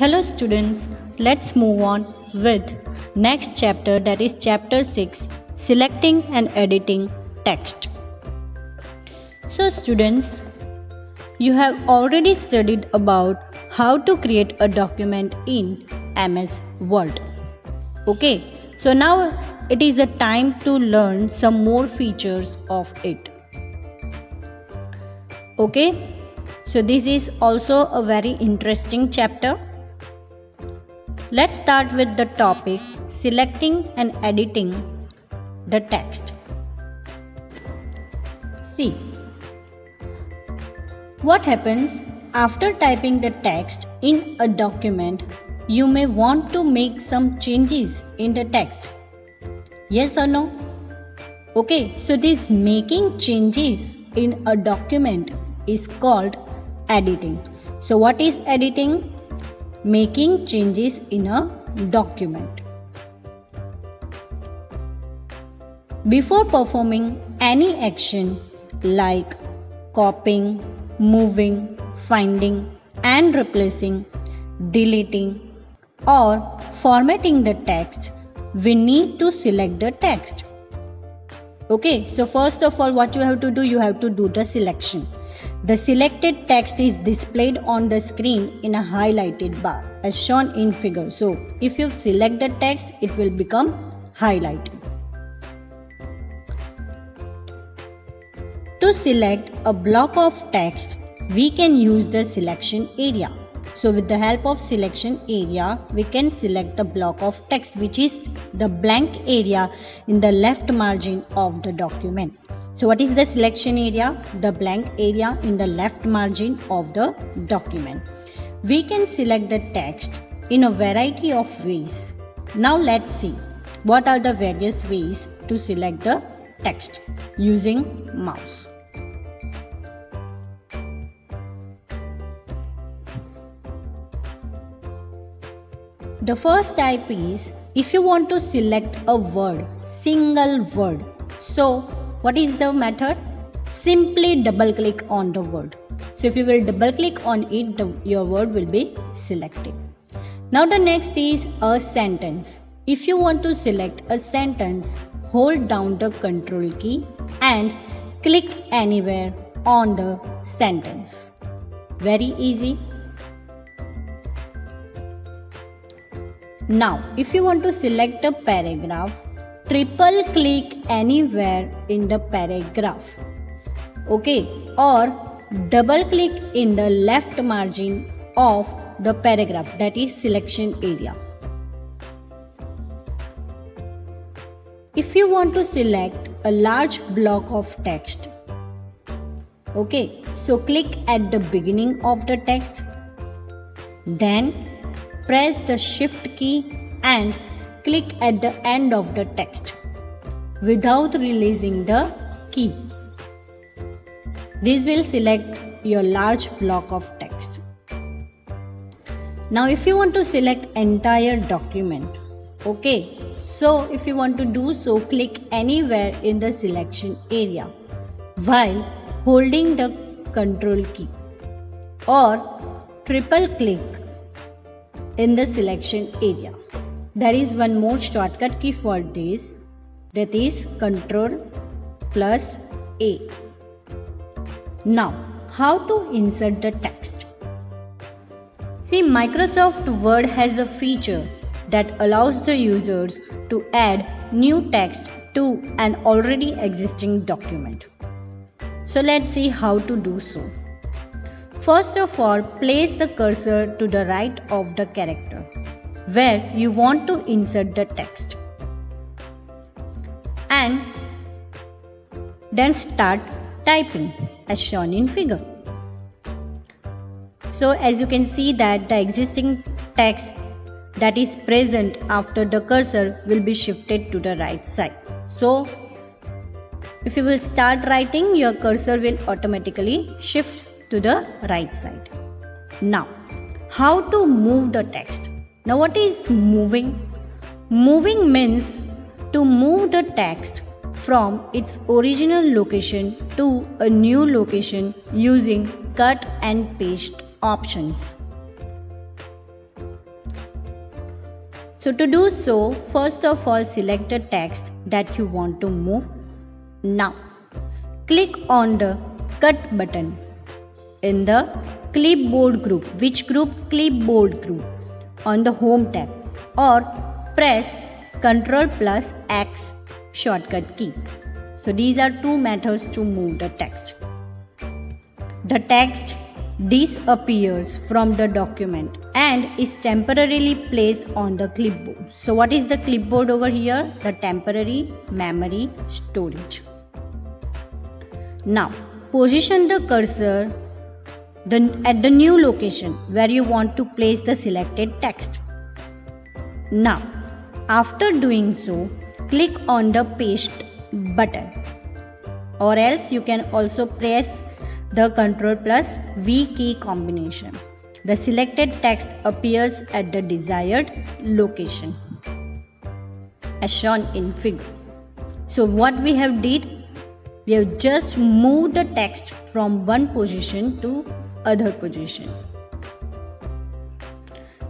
Hello students, let's move on with next chapter, that is chapter 6, selecting and editing text. So students, you have already studied about how to create a document in MS Word. Okay, so now it is a time to learn some more features of it. Okay, so this is also a very interesting chapter. Let's start with the topic selecting and editing the text. See, what happens after typing the text in a document? You may want to make some changes in the text. Yes or no? Okay, so this making changes in a document is called editing. So what is editing? Making changes in a document. Before performing any action like copying, moving, finding and replacing, deleting or formatting the text, we need to select the text. Okay, so first of all, what you have to do, you have to do the selection. The selected text is displayed on the screen in a highlighted bar as shown in figure. So, if you select the text, it will become highlighted. To select a block of text, we can use the selection area. So, with the help of selection area, we can select the block of text, which is the blank area in the left margin of the document. So what is the selection area? The blank area in the left margin of the document. We can select the text in a variety of ways. Now let's see what are the various ways to select the text using mouse. The first type is if you want to select a word, single word. So what is the method? Simply double click on the word. So if you will double click on it, your word will be selected. Now the next is a sentence. If you want to select a sentence, hold down the control key and click anywhere on the sentence. Very easy. Now if you want to select a paragraph, triple click anywhere in the paragraph, okay, or double click in the left margin of the paragraph, that is selection area. If you want to select a large block of text, okay, so click at the beginning of the text, then press the shift key and click at the end of the text without releasing the key. This will select your large block of text. Now if you want to select entire document, okay, so if you want to do so, click anywhere in the selection area while holding the control key or triple click in the selection area. There is one more shortcut key for this, that is Ctrl plus A. Now, how to insert the text? See, Microsoft Word has a feature that allows the users to add new text to an already existing document. So let's see how to do so. First of all, place the cursor to the right of the character where you want to insert the text and then start typing as shown in figure. So as you can see that the existing text that is present after the cursor will be shifted to the right side. So if you will start writing, your cursor will automatically shift to the right side. Now, how to move the text? Now what is moving? Moving means to move the text from its original location to a new location using cut and paste options. So to do so, first of all select the text that you want to move. Now click on the cut button in the clipboard group. Which group? Clipboard group on the home tab, or press Ctrl+X shortcut key. So these are two methods to move the text. The text disappears from the document and is temporarily placed on the clipboard. So what is the clipboard over here? The temporary memory storage. Now position the cursor at the new location where you want to place the selected text. Now after doing so, click on the paste button, or else you can also press the Ctrl+V key combination. The selected text appears at the desired location as shown in figure. So what we have did, we have just moved the text from one position to other position.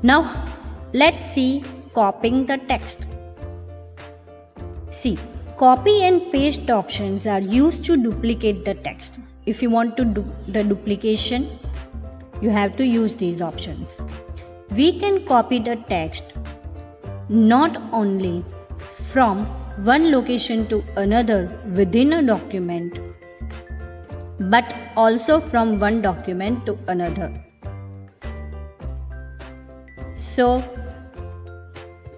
Now let's see copying the text. See, copy and paste options are used to duplicate the text. If you want to do the duplication, you have to use these options. We can copy the text not only from one location to another within a document, but also from one document to another. So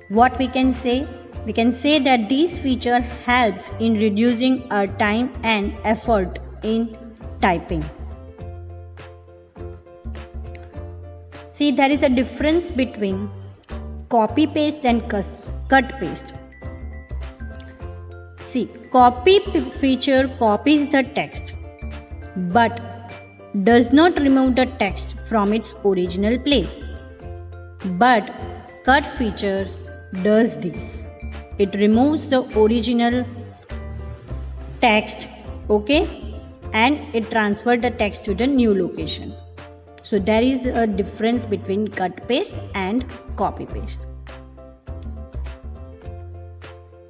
what we can say? We can say that this feature helps in reducing our time and effort in typing. See, there is a difference between copy paste and cut paste. See, copy feature copies the text but does not remove the text from its original place. But cut features does this. It removes the original text, and it transfers the text to the new location. So there is a difference between cut paste and copy paste.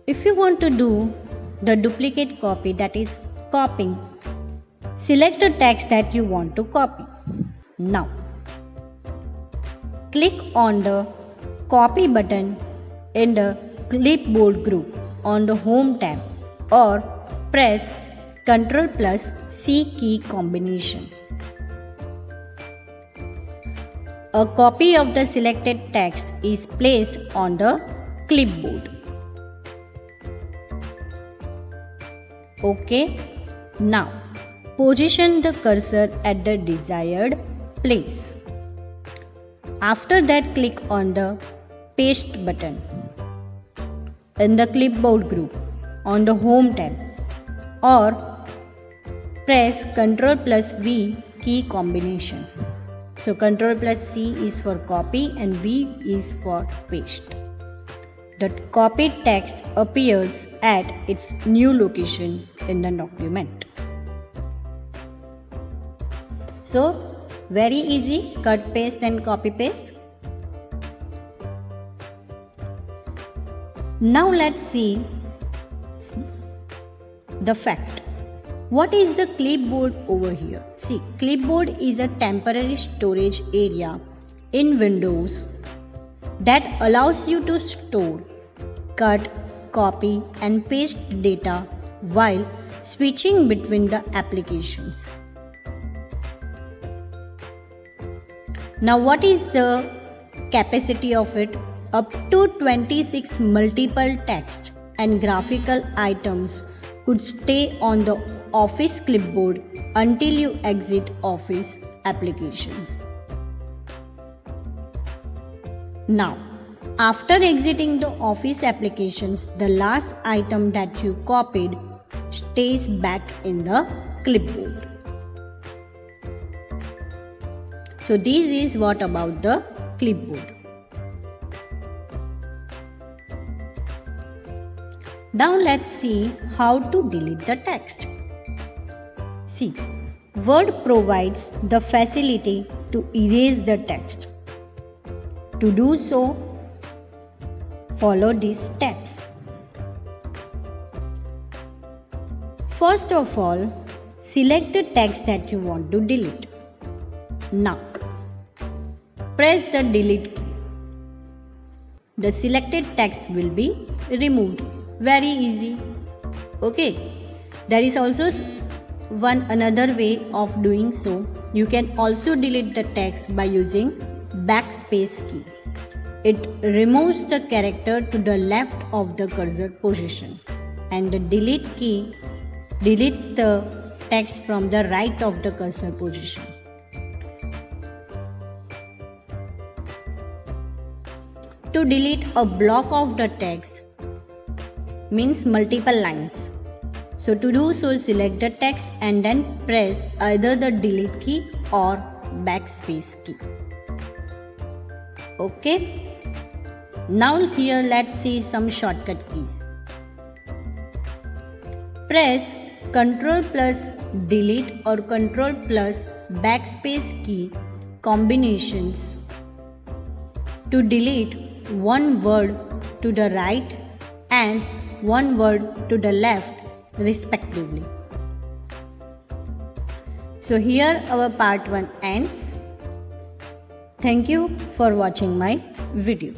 If you want to do the duplicate copy, that is copying, select the text that you want to copy. Now click on the copy button in the clipboard group on the home tab, or press Ctrl+C key combination. A copy of the selected text is placed on the clipboard. Now position the cursor at the desired place. After that, click on the paste button in the clipboard group on the home tab, or press Ctrl+V key combination. So Ctrl+C is for copy and V is for paste. The copied text appears at its new location in the document. So very easy, cut paste and copy paste. Now let's see the fact. What is the clipboard over here? See, clipboard is a temporary storage area in Windows that allows you to store, cut, copy and paste data while switching between the applications. Now what is the capacity of it? Up to 26 multiple text and graphical items could stay on the Office clipboard until you exit Office applications. Now, after exiting the Office applications, the last item that you copied stays back in the clipboard. So this is what about the clipboard. Now let's see how to delete the text. See, Word provides the facility to erase the text. To do so, follow these steps. First of all, select the text that you want to delete. Now, press the delete key. The selected text will be removed. Very easy. Okay. There is also another way of doing so. You can also delete the text by using backspace key. It removes the character to the left of the cursor position, and the delete key deletes the text from the right of the cursor position. To delete a block of the text means multiple lines. So to do so, select the text and then press either the delete key or backspace key. Okay. Now here let's see some shortcut keys. Press Ctrl plus delete or Ctrl plus backspace key combinations to delete one word to the right and one word to the left respectively. So here our part 1 ends. Thank you for watching my video.